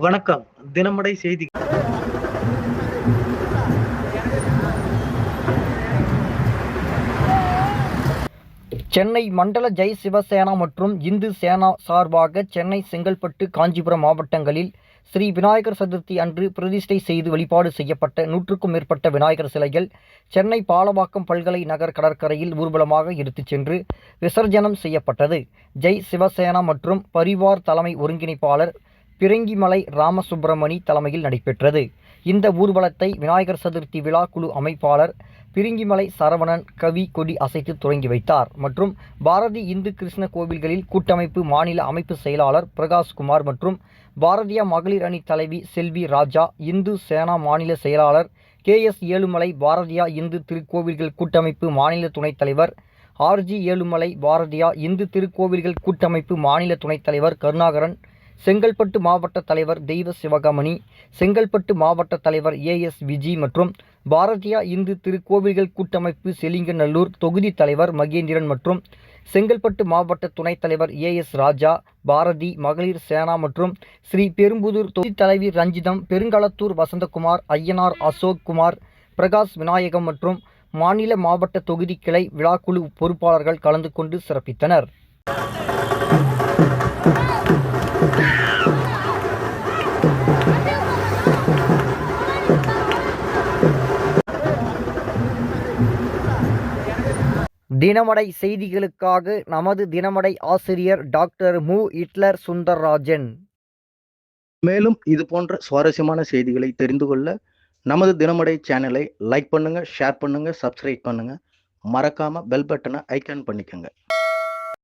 வணக்கம். தினமடை செய்தி. சென்னை மண்டல ஜெய் சிவசேனா மற்றும் இந்து சேனா சார்பாக சென்னை, செங்கல்பட்டு, காஞ்சிபுரம் மாவட்டங்களில் ஸ்ரீ விநாயகர் சதுர்த்தி அன்று பிரதிஷ்டை செய்து வழிபாடு செய்யப்பட்ட 100க்கும் மேற்பட்ட விநாயகர் சிலைகள் சென்னை பாலவாக்கம் பல்கலை நகர் கடற்கரையில் ஊர்வலமாக எடுத்துச் சென்று விசர்ஜனம் செய்யப்பட்டது. ஜெய் சிவசேனா மற்றும் பரிவார் தலைமை ஒருங்கிணைப்பாளர் பிறங்கிமலை ராமசுப்பிரமணி தலைமையில் நடைபெற்றது. இந்த ஊர்வலத்தை விநாயகர் சதுர்த்தி விழா குழு அமைப்பாளர் பிரிங்கிமலை சரவணன் கவி கொடி அசைத்து தொடங்கி வைத்தார். மற்றும் பாரதி இந்து கிருஷ்ண கோவில்களில் கூட்டமைப்பு மாநில அமைப்பு செயலாளர் பிரகாஷ்குமார் மற்றும் பாரதிய மகளிர் அணி தலைவி செல்வி ராஜா, இந்து சேனா மாநில செயலாளர் KS ஏழுமலை, பாரதியா இந்து திருக்கோவில்கள் கூட்டமைப்பு மாநில துணைத் தலைவர் RG ஏழுமலை, பாரதியா இந்து திருக்கோவில்கள் கூட்டமைப்பு மாநில துணைத் தலைவர் கருணாகரன், செங்கல்பட்டு மாவட்ட தலைவர் தெய்வ சிவகாமணி, செங்கல்பட்டு மாவட்ட தலைவர் AS விஜி மற்றும் பாரதியா இந்து திருக்கோவில்கள் கூட்டமைப்பு செலிங்கநல்லூர் தொகுதி தலைவர் மகேந்திரன் மற்றும் செங்கல்பட்டு மாவட்ட துணைத் தலைவர் AS ராஜா, பாரதி மகளிர் சேனா மற்றும் ஸ்ரீ பெரும்புதூர் தொகுதி தலைவி ரஞ்சிதம், பெருங்களத்தூர் வசந்தகுமார், ஐயனார் அசோக் குமார், பிரகாஷ் விநாயகம் மற்றும் மாநில மாவட்ட தொகுதி கிளை விழாக்குழு பொறுப்பாளர்கள் கலந்து கொண்டு சிறப்பித்தனர். தினமடை செய்திகளுக்காக நமது தினமடை ஆசிரியர் டாக்டர் மு. ஹிட்லர் சுந்தர்ராஜன். மேலும் இது போன்ற சுவாரஸ்யமான செய்திகளை தெரிந்து கொள்ள நமது தினமடை சேனலை லைக் பண்ணுங்க, ஷேர் பண்ணுங்க, சப்ஸ்கிரைப் பண்ணுங்க. மறக்காம பெல் பட்டனை ஐகான் பண்ணிக்கோங்க.